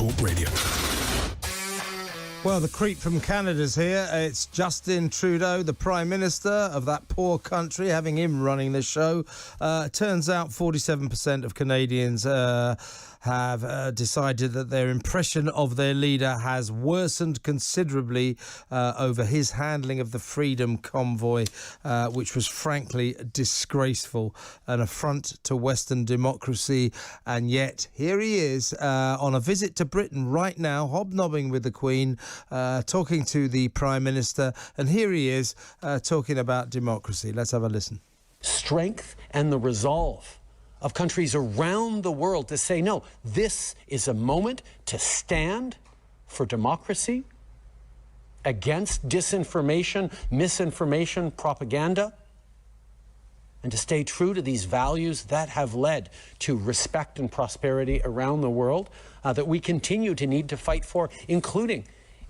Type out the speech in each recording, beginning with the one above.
Talk Radio. Well, the creep from Canada's here. It's Justin Trudeau, the Prime Minister of that poor country, having him running the show. Turns out 47% of Canadians have decided that their impression of their leader has worsened considerably over his handling of the Freedom Convoy, which was frankly disgraceful, an affront to Western democracy. And yet, here he is on a visit to Britain right now, hobnobbing with the Queen, talking to the Prime Minister. And here he is talking about democracy. Let's have a listen. Strength and the resolve of countries around the world to say, no, this is a moment to stand for democracy against disinformation, misinformation, propaganda, and to stay true to these values that have led to respect and prosperity around the world that we continue to need to fight for, including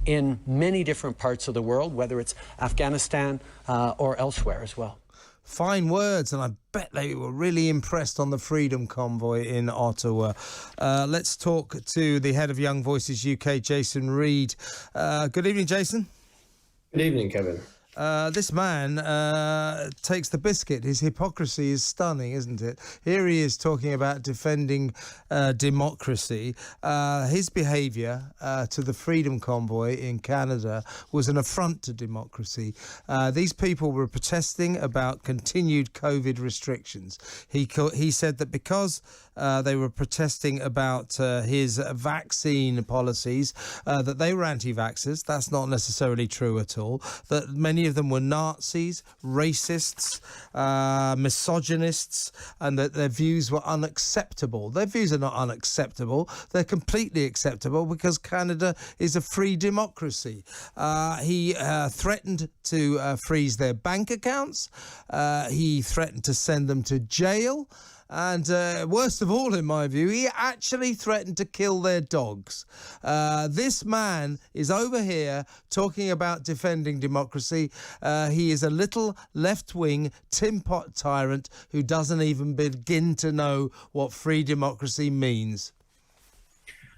in many different parts of the world, whether it's Afghanistan or elsewhere as well. Fine words, and I bet they were really impressed on the Freedom Convoy in Ottawa. Let's talk to the head of Young Voices UK, Jason Reid. Good evening, Jason. Good evening, Kevin. This man takes the biscuit. His hypocrisy is stunning, isn't it? Here he is talking about defending democracy. His behaviour to the Freedom Convoy in Canada was an affront to democracy. These people were protesting about continued COVID restrictions. He said that because they were protesting about his vaccine policies, that they were anti-vaxxers. That's not necessarily true at all. That many of them were Nazis, racists, misogynists, and that their views were unacceptable. Their views are not unacceptable. They're completely acceptable because Canada is a free democracy. He threatened to freeze their bank accounts. He threatened to send them to jail. And worst of all, in my view, he actually threatened to kill their dogs. This man is over here talking about defending democracy. He is a little left-wing tin pot tyrant who doesn't even begin to know what free democracy means.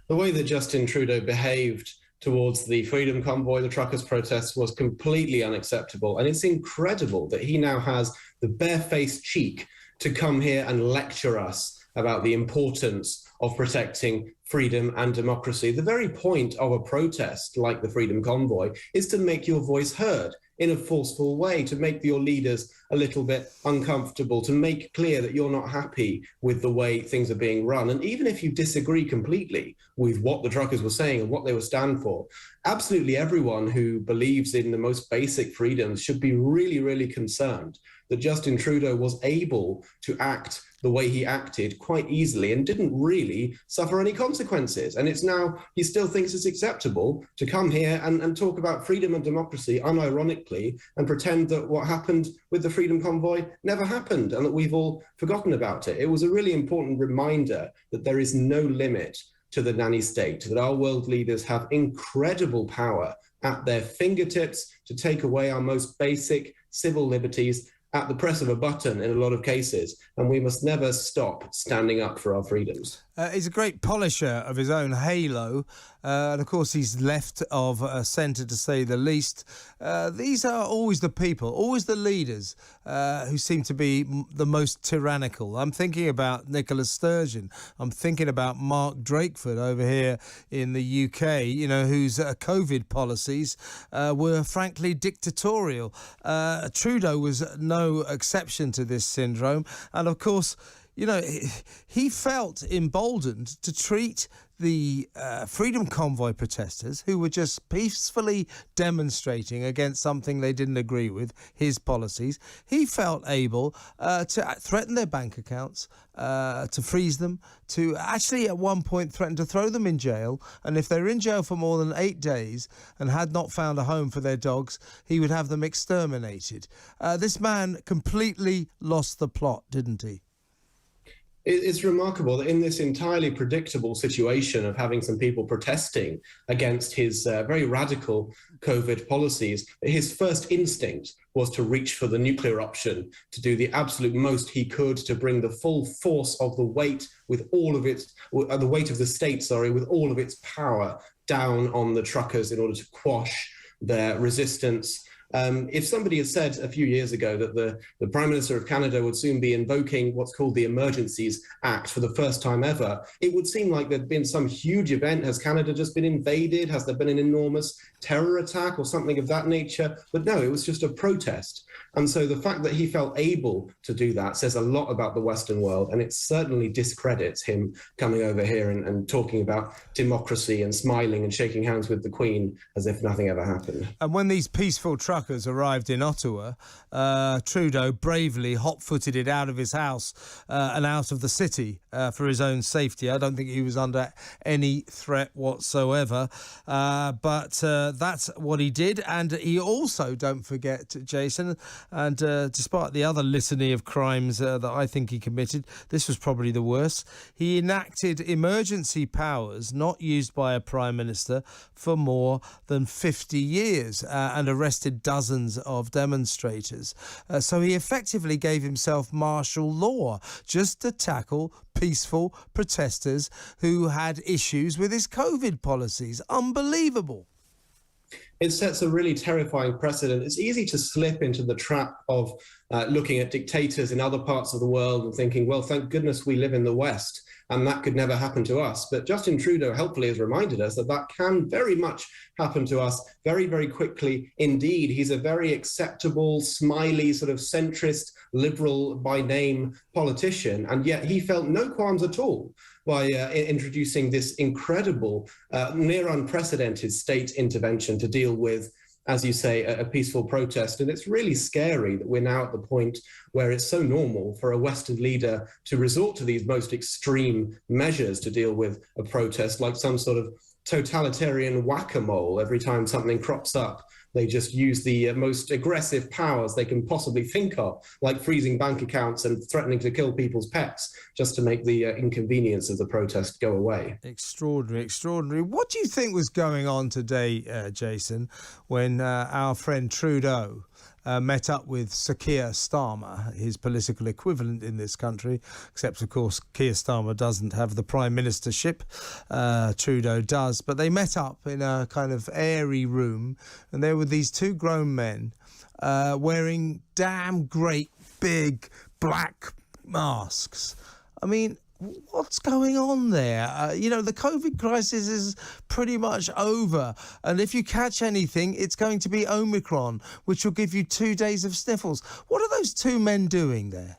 The way that Justin Trudeau behaved towards the Freedom Convoy, the truckers' protests, was completely unacceptable. And it's incredible that he now has the barefaced cheek to come here and lecture us about the importance of protecting freedom and democracy. The very point of a protest like the Freedom Convoy is to make your voice heard in a forceful way, to make your leaders a little bit uncomfortable, to make clear that you're not happy with the way things are being run. And even if you disagree completely with what the truckers were saying and what they would stand for, absolutely everyone who believes in the most basic freedoms should be really, really concerned that Justin Trudeau was able to act the way he acted quite easily and didn't really suffer any consequences. And it's now, he still thinks it's acceptable to come here and talk about freedom and democracy unironically and pretend that what happened with the Freedom Convoy never happened and that we've all forgotten about it. It was a really important reminder that there is no limit to the nanny state, that our world leaders have incredible power at their fingertips to take away our most basic civil liberties at the press of a button in a lot of cases, and we must never stop standing up for our freedoms. He's a great polisher of his own halo, and of course he's left of centre to say the least. These are always the people, always the leaders who seem to be the most tyrannical. I'm thinking about Nicola Sturgeon. I'm thinking about Mark Drakeford over here in the UK, you know, whose COVID policies were frankly dictatorial. Trudeau was no exception to this syndrome, and of course, you know, he felt emboldened to treat the Freedom Convoy protesters, who were just peacefully demonstrating against something they didn't agree with, his policies. He felt able to threaten their bank accounts, to freeze them, to actually at one point threaten to throw them in jail. And if they're in jail for more than 8 days and had not found a home for their dogs, he would have them exterminated. This man completely lost the plot, didn't he? It's remarkable that in this entirely predictable situation of having some people protesting against his very radical COVID policies, his first instinct was to reach for the nuclear option, to do the absolute most he could to bring the full force of the weight with all of its, the weight of the state, with all of its power down on the truckers in order to quash their resistance. If somebody had said a few years ago that the Prime Minister of Canada would soon be invoking what's called the Emergencies Act for the first time ever, it would seem like there'd been some huge event. Has Canada just been invaded? Has there been an enormous terror attack or something of that nature? But no, it was just a protest. And so the fact that he felt able to do that says a lot about the Western world, and it certainly discredits him coming over here and talking about democracy and smiling and shaking hands with the Queen as if nothing ever happened. And when these peaceful truckers arrived in Ottawa, Trudeau bravely hot-footed it out of his house and out of the city for his own safety. I don't think he was under any threat whatsoever, but that's what he did. And he also, don't forget, Jason, and despite the other litany of crimes that I think he committed, this was probably the worst. He enacted emergency powers not used by a Prime Minister for more than 50 years and arrested dozens of demonstrators. So he effectively gave himself martial law just to tackle peaceful protesters who had issues with his COVID policies. Unbelievable. It sets a really terrifying precedent. It's easy to slip into the trap of looking at dictators in other parts of the world and thinking, well, thank goodness we live in the West and that could never happen to us. But Justin Trudeau helpfully has reminded us that that can very much happen to us very, very quickly indeed. He's a very acceptable, smiley, sort of centrist, liberal by name politician, and yet he felt no qualms at all by introducing this incredible, near unprecedented state intervention to deal with, as you say, a peaceful protest. And it's really scary that we're now at the point where it's so normal for a Western leader to resort to these most extreme measures to deal with a protest, like some sort of totalitarian whack-a-mole. Every time something crops up, they just use the most aggressive powers they can possibly think of, like freezing bank accounts and threatening to kill people's pets, just to make the inconvenience of the protest go away. Extraordinary, extraordinary. What do you think was going on today, Jason, when our friend Trudeau met up with Sir Keir Starmer, his political equivalent in this country, except, of course, Keir Starmer doesn't have the prime ministership. Trudeau does. But they met up in a kind of airy room, and there were these two grown men wearing damn great big black masks. I mean, what's going on there? The COVID crisis is pretty much over. And if you catch anything, it's going to be Omicron, which will give you 2 days of sniffles. What are those two men doing there?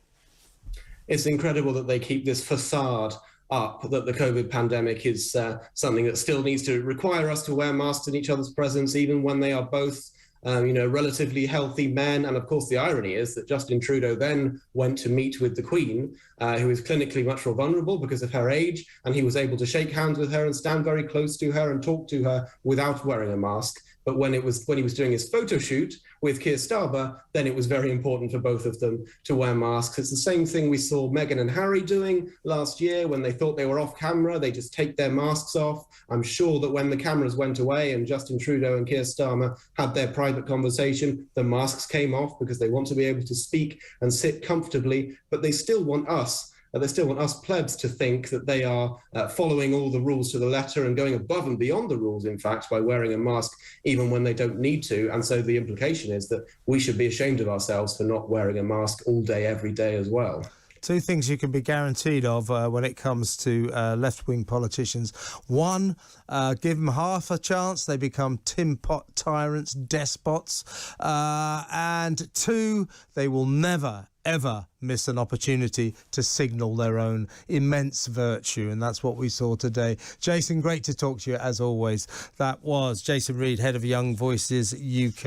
It's incredible that they keep this facade up, that the COVID pandemic is something that still needs to require us to wear masks in each other's presence, even when they are both relatively healthy men. And of course, the irony is that Justin Trudeau then went to meet with the Queen, who is clinically much more vulnerable because of her age, and he was able to shake hands with her and stand very close to her and talk to her without wearing a mask. But when he was doing his photo shoot with Keir Starmer, then it was very important for both of them to wear masks. It's the same thing we saw Meghan and Harry doing last year when they thought they were off camera. They just take their masks off. I'm sure that when the cameras went away and Justin Trudeau and Keir Starmer had their private conversation, the masks came off because they want to be able to speak and sit comfortably, but they still want us plebs to think that they are following all the rules to the letter and going above and beyond the rules, in fact, by wearing a mask even when they don't need to. And so the implication is that we should be ashamed of ourselves for not wearing a mask all day, every day as well. Two things you can be guaranteed of when it comes to left-wing politicians. One, give them half a chance, they become tin pot tyrants, despots. And two, they will never, ever miss an opportunity to signal their own immense virtue. And that's what we saw today. Jason, great to talk to you as always. That was Jason Reid, head of Young Voices UK.